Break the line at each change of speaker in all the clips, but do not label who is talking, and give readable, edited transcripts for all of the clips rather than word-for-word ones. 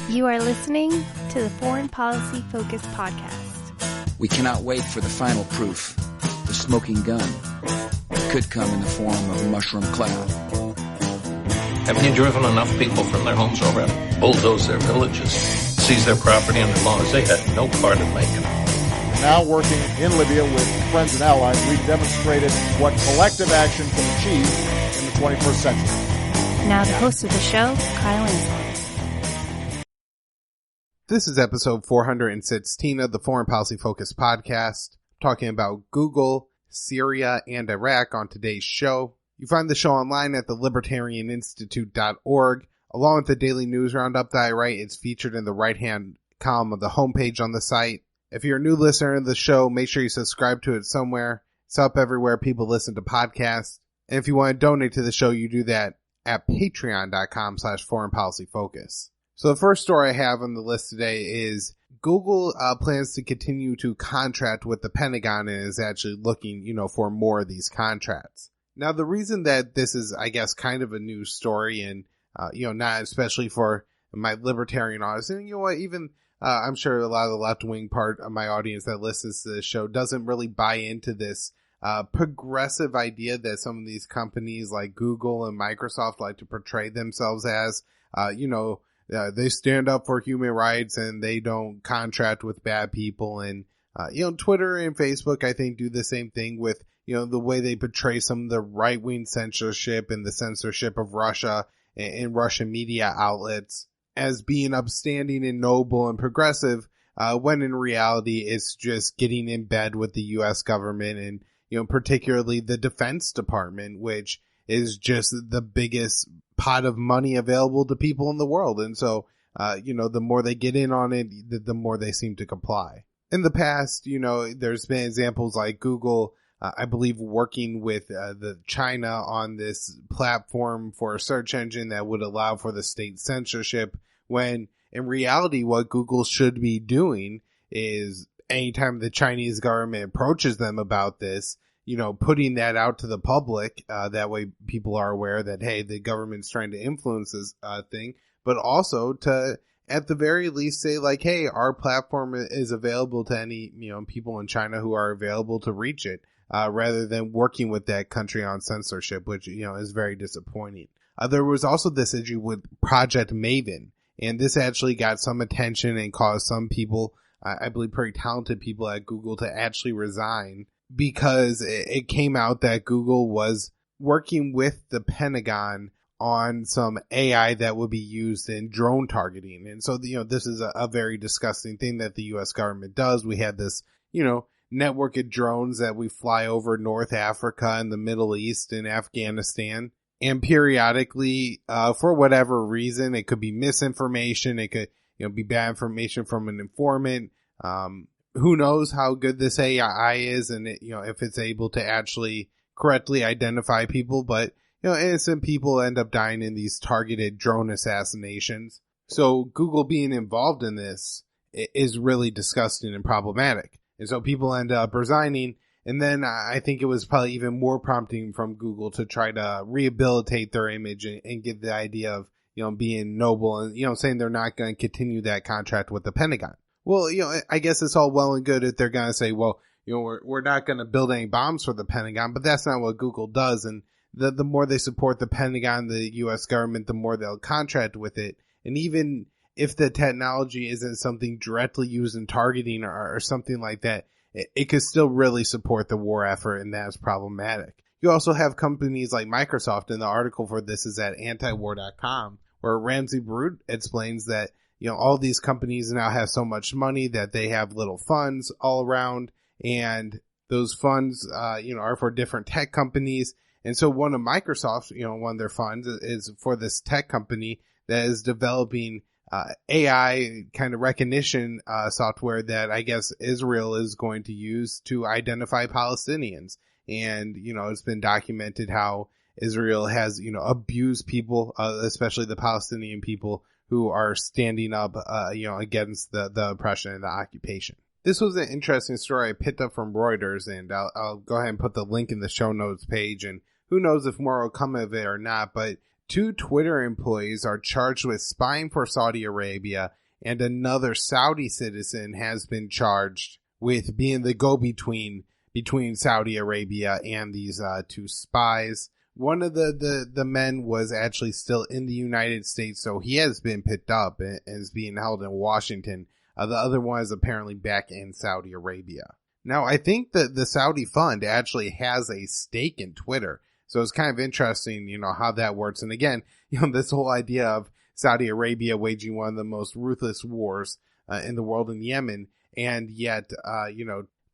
You are listening to the Foreign Policy Focus podcast.
We cannot wait for the final proof. The smoking gun could come in the form of a mushroom cloud.
Haven't you driven enough people from their homes over and bulldozed their villages, seized their property and their laws? They had no part in making it.
Now working in Libya with friends and allies, we've demonstrated what collective action can achieve in the 21st century.
Now the host of the show, Kyle Inslee.
This is episode 416 of the Foreign Policy Focus podcast, talking about Google, Syria, and Iraq on today's show. You find the show online at thelibertarianinstitute.org. Along with the daily news roundup that I write, it's featured in the right-hand column of the homepage on the site. If you're a new listener to the show, make sure you subscribe to it somewhere. It's up everywhere people listen to podcasts. And if you want to donate to the show, you do that at patreon.com/foreignpolicyfocus. So the first story I have on the list today is Google plans to continue to contract with the Pentagon and is actually looking, for more of these contracts. Now, the reason that this is, I guess, kind of a news story and, not especially for my libertarian audience, and even I'm sure a lot of the left-wing part of my audience that listens to this show doesn't really buy into this progressive idea that some of these companies like Google and Microsoft like to portray themselves as, they stand up for human rights and they don't contract with bad people. And, Twitter and Facebook, I think, do the same thing with, the way they portray some of the right-wing censorship and the censorship of Russia and Russian media outlets as being upstanding and noble and progressive, when in reality it's just getting in bed with the U.S. government and, particularly the Defense Department, which is just the biggest pot of money available to people in the world. And so, the more they get in on it, the more they seem to comply. In the past, there's been examples like Google, I believe, working with the China on this platform for a search engine that would allow for the state censorship, when in reality what Google should be doing is anytime the Chinese government approaches them about this, putting that out to the public, that way people are aware that, hey, the government's trying to influence this thing, but also to, at the very least, say like, hey, our platform is available to any, people in China who are available to reach it, rather than working with that country on censorship, which, is very disappointing. There was also this issue with Project Maven, and this actually got some attention and caused some people, I believe pretty talented people at Google, to actually resign, because it came out that Google was working with the Pentagon on some AI that would be used in drone targeting. And so, this is a very disgusting thing that the U.S. government does. We had this, network of drones that we fly over North Africa and the Middle East and Afghanistan. And periodically, for whatever reason, it could be misinformation. It could, be bad information from an informant. Who knows how good this AI is and if it's able to actually correctly identify people, but innocent people end up dying in these targeted drone assassinations. So Google being involved in this is really disgusting and problematic. And so people end up resigning. And then I think it was probably even more prompting from Google to try to rehabilitate their image and get the idea of, being noble and, saying they're not going to continue that contract with the Pentagon. Well, I guess it's all well and good if they're going to say, well, we're not going to build any bombs for the Pentagon, but that's not what Google does. And the more they support the Pentagon, the U.S. government, the more they'll contract with it. And even if the technology isn't something directly used in targeting or something like that, it could still really support the war effort, and that's problematic. You also have companies like Microsoft, and the article for this is at antiwar.com, where Ramsey Baroud explains that all these companies now have so much money that they have little funds all around, and those funds, are for different tech companies. And so one of Microsoft's, one of their funds is for this tech company that is developing AI kind of recognition software that I guess Israel is going to use to identify Palestinians. And, it's been documented how Israel has, abused people, especially the Palestinian people who are standing up, against the oppression and the occupation. This was an interesting story I picked up from Reuters, and I'll go ahead and put the link in the show notes page, and who knows if more will come of it or not, but 2 Twitter employees are charged with spying for Saudi Arabia, and another Saudi citizen has been charged with being the go-between between Saudi Arabia and these 2 spies. One of the men was actually still in the United States, so he has been picked up and is being held in Washington. The other one is apparently back in Saudi Arabia. Now, I think that the Saudi fund actually has a stake in Twitter, so it's kind of interesting, how that works. And again, this whole idea of Saudi Arabia waging one of the most ruthless wars in the world in Yemen, and yet,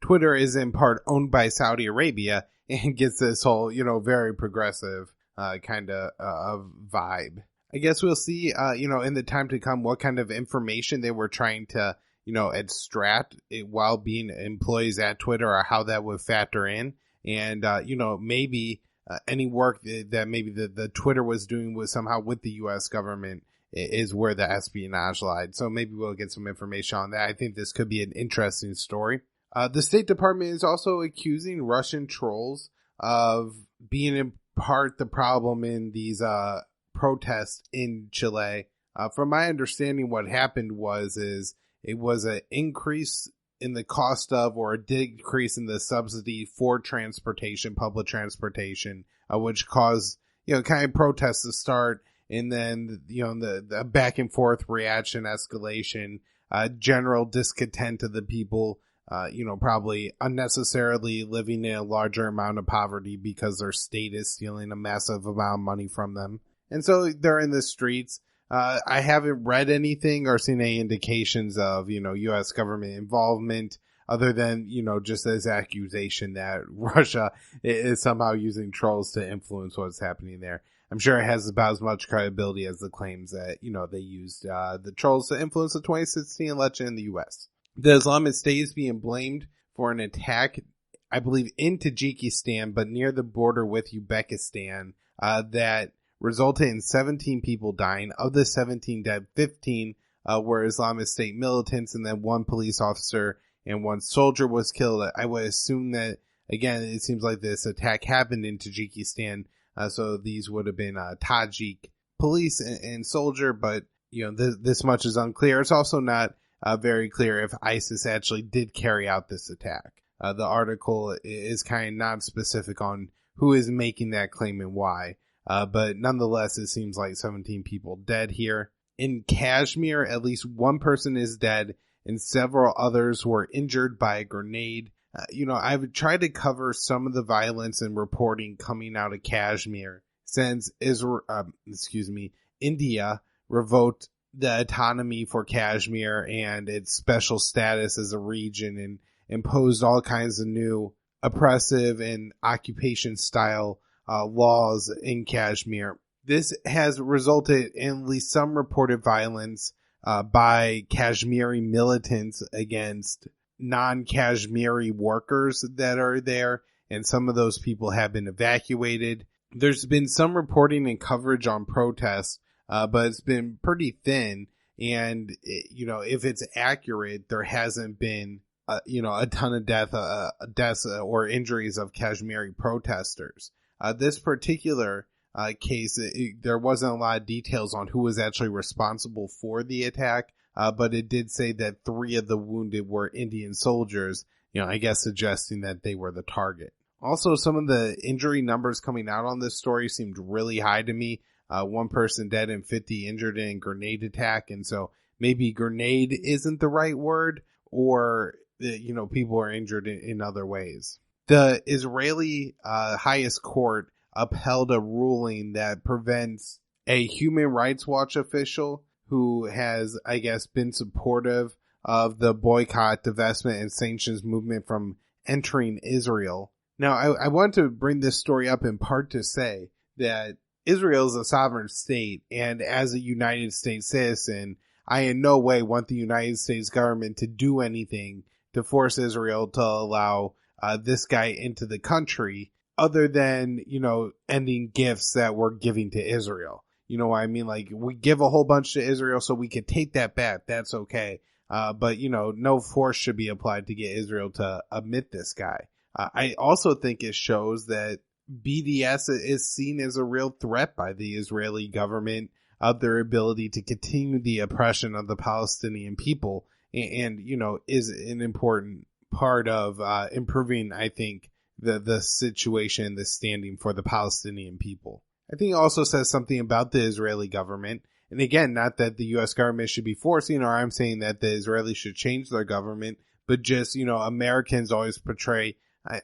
Twitter is in part owned by Saudi Arabia and gets this whole, very progressive kind of vibe. I guess we'll see, in the time to come what kind of information they were trying to, extract while being employees at Twitter, or how that would factor in. And, maybe any work that maybe the Twitter was doing was somehow with the U.S. government is where the espionage lied. So maybe we'll get some information on that. I think this could be an interesting story. The State Department is also accusing Russian trolls of being in part the problem in these protests in Chile. From my understanding, what happened was it was an increase in the cost of, or a decrease in the subsidy for transportation, public transportation, which caused kind of protests to start, and then the back and forth reaction, escalation, general discontent of the people. Probably unnecessarily living in a larger amount of poverty because their state is stealing a massive amount of money from them. And so they're in the streets. I haven't read anything or seen any indications of, U.S. government involvement other than, just this accusation that Russia is somehow using trolls to influence what's happening there. I'm sure it has about as much credibility as the claims that, they used the trolls to influence the 2016 election in the U.S. The Islamic State is being blamed for an attack, I believe, in Tajikistan, but near the border with Uzbekistan, that resulted in 17 people dying. Of the 17 dead, 15 were Islamic State militants, and then 1 police officer and 1 soldier was killed. I would assume that, again, it seems like this attack happened in Tajikistan, so these would have been Tajik police and soldier, but this much is unclear. It's also not very clear if ISIS actually did carry out this attack. The article is kind of not specific on who is making that claim and why. But nonetheless, it seems like 17 people dead here. In Kashmir, at least 1 person is dead and several others were injured by a grenade. I've tried to cover some of the violence and reporting coming out of Kashmir since India revoked the autonomy for Kashmir and its special status as a region, and imposed all kinds of new oppressive and occupation style laws in Kashmir. This has resulted in at least some reported violence by Kashmiri militants against non-Kashmiri workers that are there, and some of those people have been evacuated. There's been some reporting and coverage on protests, but it's been pretty thin, and if it's accurate, there hasn't been a ton of deaths or injuries of Kashmiri protesters. This particular case, there wasn't a lot of details on who was actually responsible for the attack, but it did say that 3 of the wounded were Indian soldiers, I guess suggesting that they were the target. Also, some of the injury numbers coming out on this story seemed really high to me. 1 person dead and 50 injured in a grenade attack, and so maybe grenade isn't the right word, or people are injured in other ways. The Israeli highest court upheld a ruling that prevents a Human Rights Watch official who has, I guess, been supportive of the boycott, divestment, and sanctions movement from entering Israel. Now, I want to bring this story up in part to say that Israel is a sovereign state, and as a United States citizen, I in no way want the United States government to do anything to force Israel to allow this guy into the country, other than, ending gifts that we're giving to Israel. You know what I mean? Like, we give a whole bunch to Israel so we could take that back. That's okay. But, no force should be applied to get Israel to admit this guy. I also think it shows that BDS is seen as a real threat by the Israeli government of their ability to continue the oppression of the Palestinian people, and is an important part of improving, I think, the situation, the standing for the Palestinian people. I think it also says something about the Israeli government. And again, not that the U.S. government should be forcing, or I'm saying that the Israelis should change their government, but just, Americans always portray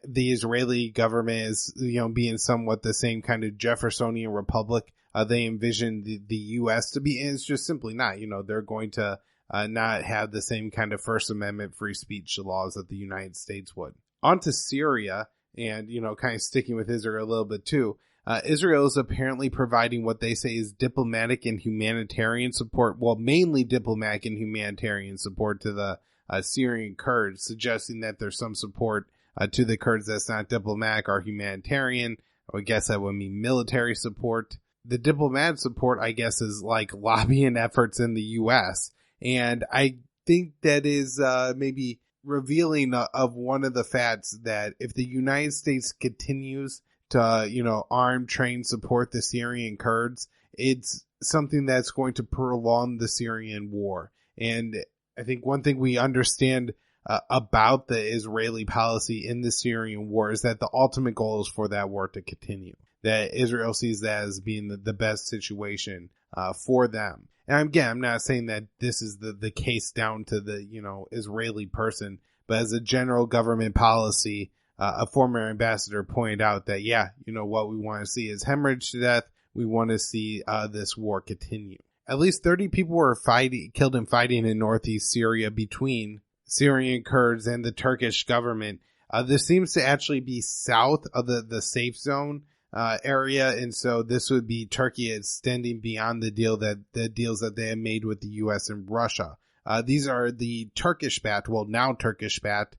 the Israeli government as, being somewhat the same kind of Jeffersonian republic they envision the U.S. to be. And it's just simply not. They're going to not have the same kind of First Amendment free speech laws that the United States would. On to Syria, and, kind of sticking with Israel a little bit too. Israel is apparently providing what they say is diplomatic and humanitarian support, well, mainly diplomatic and humanitarian support to the Syrian Kurds, suggesting that there's some support to the Kurds that's not diplomatic or humanitarian. I guess that would mean military support. The diplomatic support, I guess, is like lobbying efforts in the U.S., and I think that is maybe revealing of one of the facts that if the United States continues to, arm, train, support the Syrian Kurds, it's something that's going to prolong the Syrian war. And I think one thing we understand about the Israeli policy in the Syrian war is that the ultimate goal is for that war to continue. That Israel sees that as being the best situation for them. And again, I'm not saying that this is the case down to the, Israeli person, but as a general government policy, a former ambassador pointed out that, what we want to see is hemorrhage to death. We want to see this war continue. At least 30 people were killed in fighting in northeast Syria between Syrian Kurds and the Turkish government. This seems to actually be south of the safe zone area, and so this would be Turkey extending beyond the deals that they have made with the U.S. and Russia. These are the Turkish-backed, well, now Turkish-backed,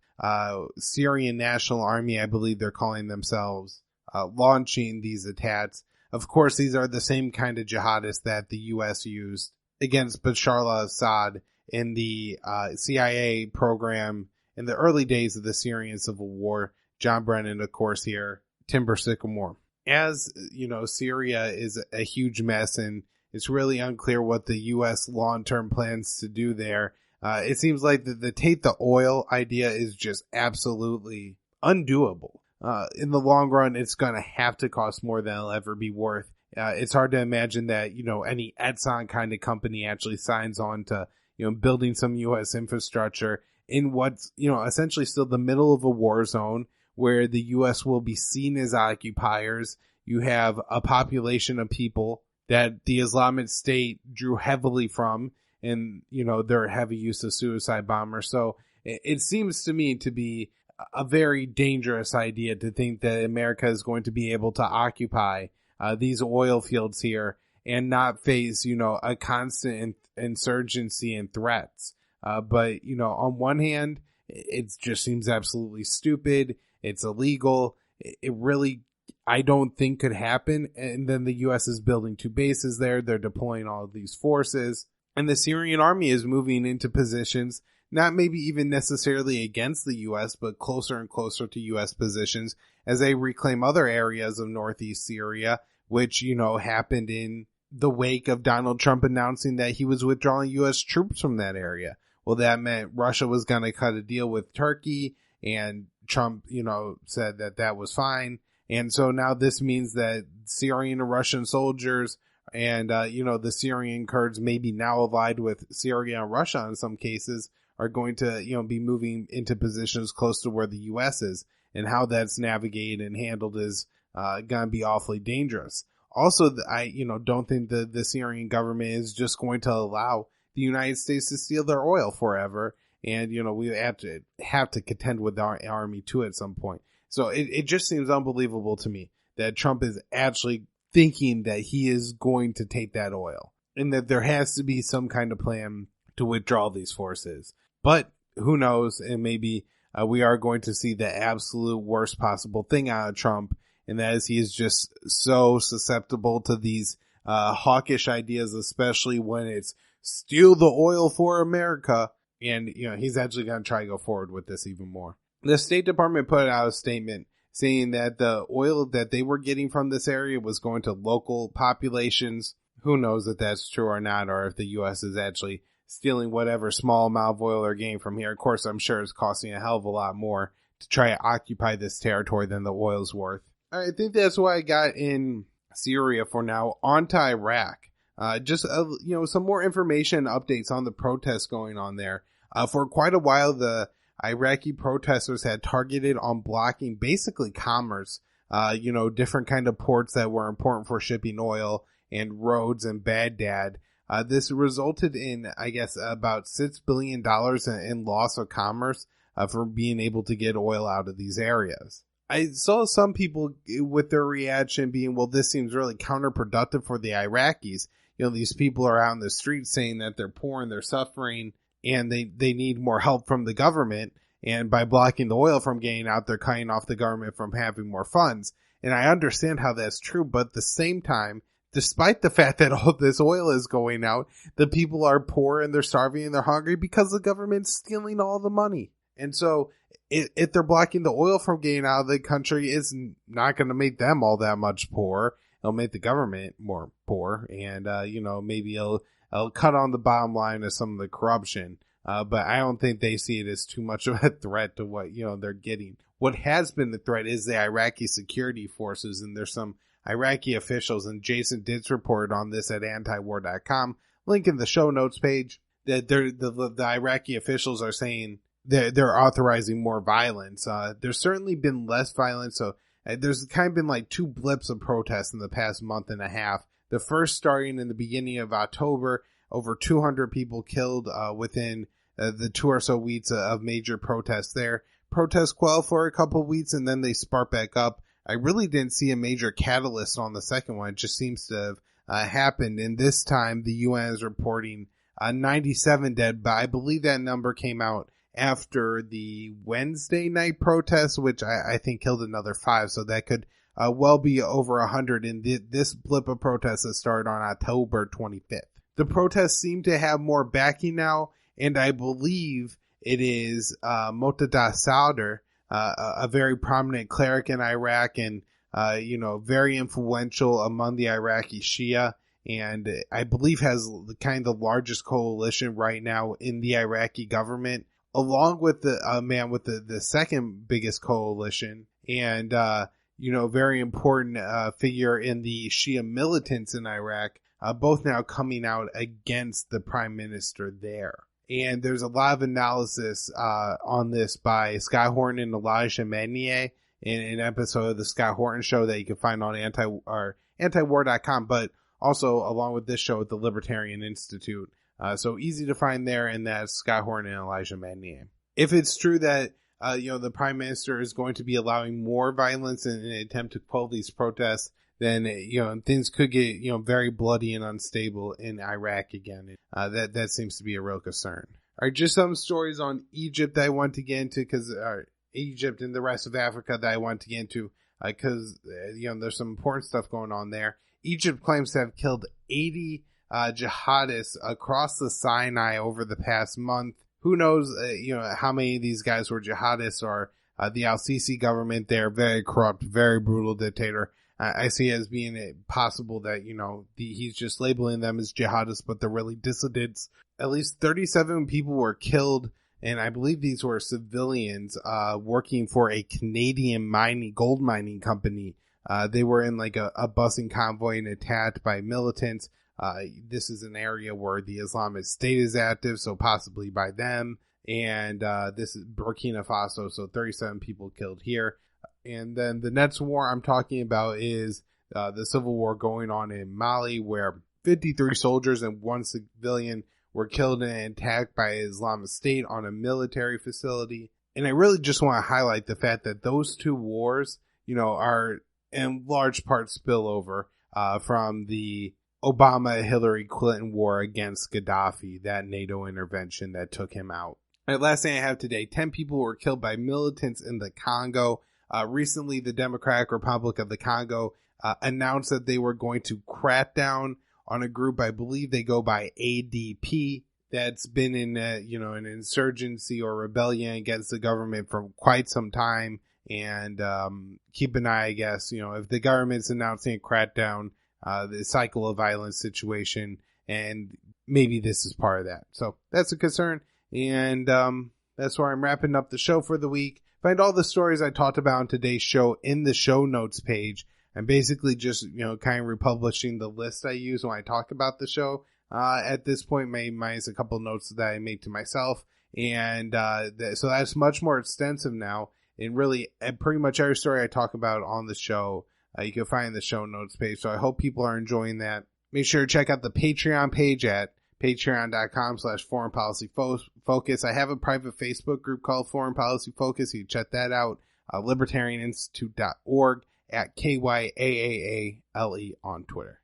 Syrian National Army, I believe they're calling themselves, launching these attacks. Of course, these are the same kind of jihadists that the U.S. used against Bashar al-Assad in the CIA program in the early days of the Syrian civil war. John Brennan, of course, here, Timber Sycamore. As Syria is a huge mess, and it's really unclear what the U.S. long-term plans to do there. It seems like the take the oil idea is just absolutely undoable. In the long run, it's going to have to cost more than it'll ever be worth. It's hard to imagine that, any Exxon kind of company actually signs on to, building some U.S. infrastructure in what's, essentially still the middle of a war zone where the U.S. will be seen as occupiers. You have a population of people that the Islamic State drew heavily from, and, their heavy use of suicide bombers. So it seems to me to be a very dangerous idea to think that America is going to be able to occupy these oil fields here and not face, a constant insurgency and threats. But, on one hand, it just seems absolutely stupid. It's illegal. It really, I don't think could happen. And then the U.S. is building 2 bases there. They're deploying all of these forces. And the Syrian army is moving into positions, not maybe even necessarily against the U.S., but closer and closer to U.S. positions as they reclaim other areas of northeast Syria, which, happened in the wake of Donald Trump announcing that he was withdrawing U.S. troops from that area. Well, that meant Russia was going to cut a deal with Turkey, and Trump, said that was fine. And so now this means that Syrian and Russian soldiers and, the Syrian Kurds, maybe now allied with Syria and Russia in some cases, are going to, be moving into positions close to where the U.S. is. And how that's navigated and handled is going to be awfully dangerous. Also, I, don't think the Syrian government is just going to allow the United States to steal their oil forever. And, we have to contend with our army too at some point. So it just seems unbelievable to me that Trump is actually thinking that he is going to take that oil and that there has to be some kind of plan to withdraw these forces. But who knows? And maybe we are going to see the absolute worst possible thing out of Trump. And that is he is just so susceptible to these hawkish ideas, especially when it's steal the oil for America. And, he's actually going to try to go forward with this even more. The State Department put out a statement saying that the oil that they were getting from this area was going to local populations. Who knows if that's true or not, or if the U.S. is actually stealing whatever small amount of oil they're getting from here. Of course, I'm sure it's costing a hell of a lot more to try to occupy this territory than the oil's worth. I think that's what I got in Syria for now. On to Iraq. Some more information and updates on the protests going on there. For quite a while, the Iraqi protesters had targeted on blocking basically commerce, different kind of ports that were important for shipping oil and roads in Baghdad. This resulted in, I guess, about $6 billion in loss of commerce for being able to get oil out of these areas. I saw some people with their reaction being, well, this seems really counterproductive for the Iraqis. These people are out in the streets saying that they're poor and they're suffering and they need more help from the government. And by blocking the oil from getting out, they're cutting off the government from having more funds. And I understand how that's true, but at the same time, despite the fact that all this oil is going out, the people are poor and they're starving and they're hungry because the government's stealing all the money. And so if they're blocking the oil from getting out of the country, it's not going to make them all that much poor. It'll make the government more poor. And, maybe it'll cut on the bottom line of some of the corruption. But I don't think they see it as too much of a threat to what, they're getting. What has been the threat is the Iraqi security forces. And there's some Iraqi officials, and Jason did report on this at antiwar.com. Link in the show notes page, that the Iraqi officials are saying they're authorizing more violence. There's certainly been less violence. So there's kind of been like two blips of protests in the past month and a half. The first starting in the beginning of October, over 200 people killed within the 2 or so weeks of major protests there. Protests quelled for a couple weeks and then they spark back up. I really didn't see a major catalyst on the second one. It just seems to have happened. And this time the UN is reporting 97 dead, but I believe that number came out after the Wednesday night protest, which I think killed another 5. So that could well be over 100 in this blip of protests that started on October 25th. The protests seem to have more backing now, and I believe it is Muqtada Sadr, a very prominent cleric in Iraq and, very influential among the Iraqi Shia, and I believe has kind of the largest coalition right now in the Iraqi government, along with the man with the second biggest coalition, and, very important figure in the Shia militants in Iraq, both now coming out against the prime minister there. And there's a lot of analysis on this by Scott Horton and Elijah Magnier in an episode of the Scott Horton Show that you can find on antiwar.com, but also along with this show at the Libertarian Institute. So easy to find there, and that's Scott Horton and Elijah Magnier. If it's true that the prime minister is going to be allowing more violence in an attempt to quell these protests, then, things could get, very bloody and unstable in Iraq again. That seems to be a real concern. All right, just some stories on Egypt that I want to get into, because Egypt and the rest of Africa that I want to get into, because, there's some important stuff going on there. Egypt claims to have killed 80 jihadists across the Sinai over the past month. Who knows, how many of these guys were jihadists, or the Al-Sisi government. They're very corrupt, very brutal dictator. I see it as being possible that, he's just labeling them as jihadists, but they're really dissidents. At least 37 people were killed, and I believe these were civilians working for a Canadian gold mining company. They were in like a busing convoy and attacked by militants. This is an area where the Islamic State is active, so possibly by them. And this is Burkina Faso, so 37 people killed here. And then the next war I'm talking about is the civil war going on in Mali, where 53 soldiers and 1 civilian were killed in an attack by Islamic State on a military facility. And I really just want to highlight the fact that those two wars, are in large part spillover from the Obama-Hillary Clinton war against Gaddafi, that NATO intervention that took him out. All right, last thing I have today, 10 people were killed by militants in the Congo. Recently, the Democratic Republic of the Congo announced that they were going to crack down on a group, I believe they go by ADP, that's been in an insurgency or rebellion against the government for quite some time. and keep an eye, I guess, if the government's announcing a crackdown, the cycle of violence situation, and maybe this is part of that. So that's a concern, and that's where I'm wrapping up the show for the week. Find all the stories I talked about on today's show in the show notes page. I'm basically just, kind of republishing the list I use when I talk about the show. At this point, minus a couple notes that I made to myself. And so that's much more extensive now. And really, pretty much every story I talk about on the show, you can find in the show notes page. So I hope people are enjoying that. Make sure to check out the Patreon page at patreon.com/Foreign Policy Focus. I have a private Facebook group called Foreign Policy Focus. You can check that out. Libertarianinstitute.org at KYAAALE on Twitter.